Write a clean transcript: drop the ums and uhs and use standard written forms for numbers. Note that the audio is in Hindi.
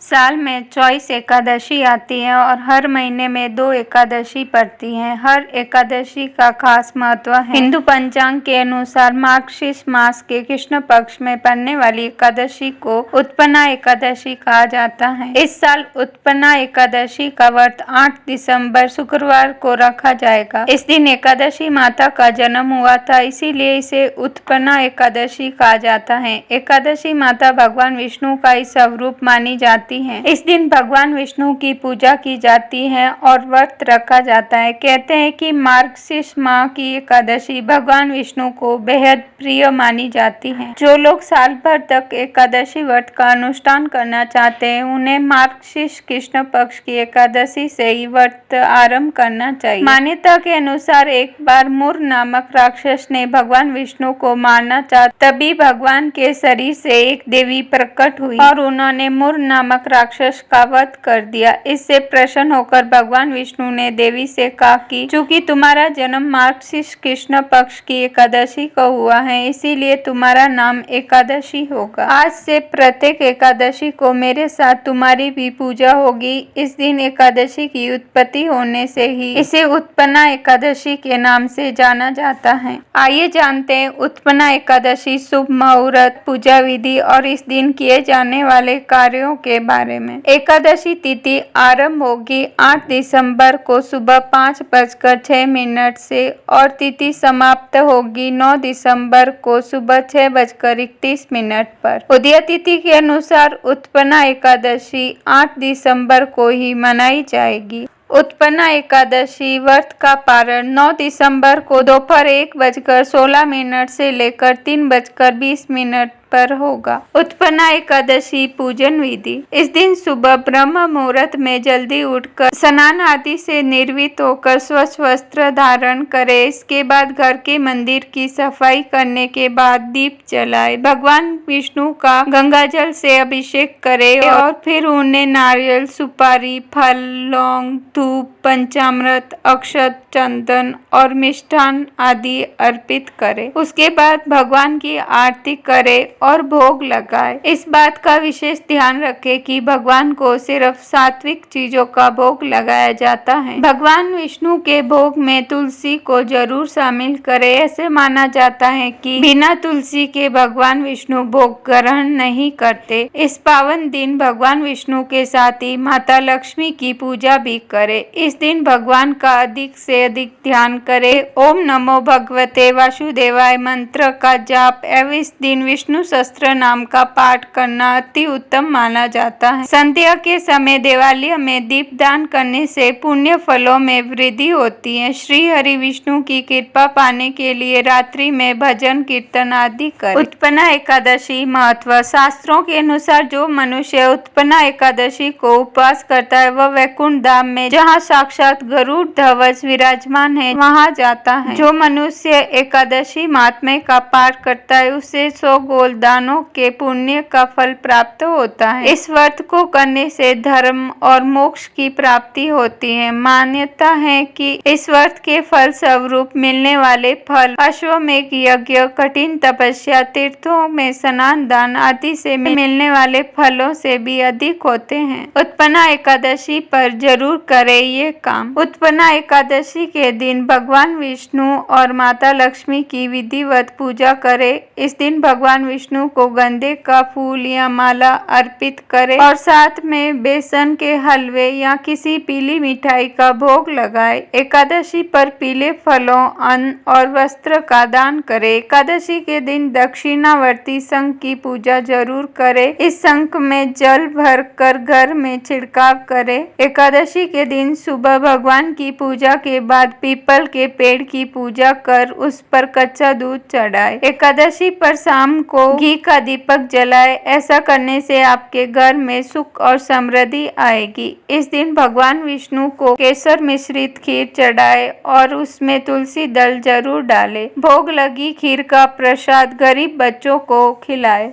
साल में 24 एकादशी आती है और हर महीने में 2 एकादशी पड़ती हैं। हर एकादशी का खास महत्व है। हिंदू पंचांग के अनुसार मार्गशीर्ष मास के कृष्ण पक्ष में पड़ने वाली एकादशी को उत्पन्ना एकादशी कहा जाता है। इस साल उत्पन्ना एकादशी का व्रत 8 दिसंबर शुक्रवार को रखा जाएगा। इस दिन एकादशी माता का जन्म हुआ था, इसीलिए इसे उत्पन्ना एकादशी कहा जाता है। एकादशी माता भगवान विष्णु का ही स्वरूप मानी जाती है। इस दिन भगवान विष्णु की पूजा की जाती है और व्रत रखा जाता है। कहते हैं कि मार्गशीर्ष माह की एकादशी भगवान विष्णु को बेहद प्रिय मानी जाती है। जो लोग साल भर तक एकादशी व्रत का अनुष्ठान करना चाहते हैं, उन्हें मार्गशीर्ष कृष्ण पक्ष की एकादशी से ही व्रत आरंभ करना चाहिए। मान्यता के अनुसार एक बार मुर नामक राक्षस ने भगवान विष्णु को मारना चाहा, तभी भगवान के शरीर से एक देवी प्रकट हुई और उन्होंने मुर नामक राक्षस का वध कर दिया। इससे प्रसन्न होकर भगवान विष्णु ने देवी से कहा कि चूंकि तुम्हारा जन्म मार्गशीर्ष कृष्ण पक्ष की एकादशी को हुआ है, इसीलिए तुम्हारा नाम एकादशी होगा। आज से प्रत्येक एकादशी को मेरे साथ तुम्हारी भी पूजा होगी। इस दिन एकादशी की उत्पत्ति होने से ही इसे उत्पन्ना एकादशी के नाम से जाना जाता है। आइए जानते हैं उत्पन्ना एकादशी शुभ मुहूर्त, पूजा विधि और इस दिन किए जाने वाले कार्यों के बारे में। एकादशी तिथि आरंभ होगी 8 दिसंबर को सुबह 5:06 से और तिथि समाप्त होगी 9 दिसंबर को सुबह 6:31 पर। उदय तिथि के अनुसार उत्पन्ना एकादशी 8 दिसंबर को ही मनाई जाएगी। उत्पन्ना एकादशी व्रत का पारण 9 दिसंबर को दोपहर 1:16 से लेकर 3:20 पर होगा। उत्पन्ना एकादशी पूजन विधि। इस दिन सुबह ब्रह्म मुहूर्त में जल्दी उठकर स्नान आदि से निर्वित होकर स्वच्छ वस्त्र धारण करे। इसके बाद घर के मंदिर की सफाई करने के बाद दीप जलाए। भगवान विष्णु का गंगाजल से अभिषेक करे और फिर उन्हें नारियल, सुपारी, फल, लौंग, धूप, पंचामृत, अक्षत, चंदन और मिष्ठान आदि अर्पित करे। उसके बाद भगवान की आरती करे और भोग लगाए। इस बात का विशेष ध्यान रखें कि भगवान को सिर्फ सात्विक चीजों का भोग लगाया जाता है। भगवान विष्णु के भोग में तुलसी को जरूर शामिल करें। ऐसे माना जाता है कि बिना तुलसी के भगवान विष्णु भोग ग्रहण नहीं करते। इस पावन दिन भगवान विष्णु के साथ ही माता लक्ष्मी की पूजा भी करें। इस दिन भगवान का अधिक से अधिक ध्यान करें। ओम नमो भगवते वासुदेवाय मंत्र का जाप एवं इस दिन विष्णु सहस्त्र नाम का पाठ करना अति उत्तम माना जाता है। संध्या के समय देवालय में दीपदान करने से पुण्य फलों में वृद्धि होती है। श्री हरि विष्णु की कृपा पाने के लिए रात्रि में भजन कीर्तन आदि करें। उत्पन्ना एकादशी महत्व। शास्त्रों के अनुसार जो मनुष्य उत्पन्ना एकादशी को उपवास करता है, वह वैकुंठ धाम में जहाँ साक्षात गरुड़ ध्वज विराजमान है, वहाँ जाता है। जो मनुष्य एकादशी महात्म्य का पाठ करता है, उसे 100 गोदानों के पुण्य का फल प्राप्त होता है। इस व्रत को करने से धर्म और मोक्ष की प्राप्ति होती है। मान्यता है कि इस व्रत के फल स्वरूप मिलने वाले फल अश्वमेघ यज्ञ, कठिन तपस्या, तीर्थों में स्नान दान आदि से मिलने वाले फलों से भी अधिक होते हैं। उत्पन्ना एकादशी पर जरूर करें ये काम। उत्पन्ना एकादशी के दिन भगवान विष्णु और माता लक्ष्मी की विधिवत पूजा करें। इस दिन भगवान विष्णु को गेंदे का फूल या माला अर्पित करें और साथ में बेसन के हलवे या किसी पीली मिठाई का भोग लगाए। एकादशी पर पीले फलों, अन्न और वस्त्र का दान करें। एकादशी के दिन दक्षिणावर्ती शंख की पूजा जरूर करें। इस शंख में जल भर कर घर में छिड़काव करें। एकादशी के दिन सुबह भगवान की पूजा के बाद पीपल के पेड़ की पूजा कर उस पर कच्चा दूध चढ़ाए। एकादशी पर शाम को घी का दीपक जलाए। ऐसा करने से आपके घर में सुख और समृद्धि आएगी। इस दिन भगवान विष्णु को केसर मिश्रित खीर चढ़ाए और उसमें तुलसी दल जरूर डालें। भोग लगी खीर का प्रसाद गरीब बच्चों को खिलाए।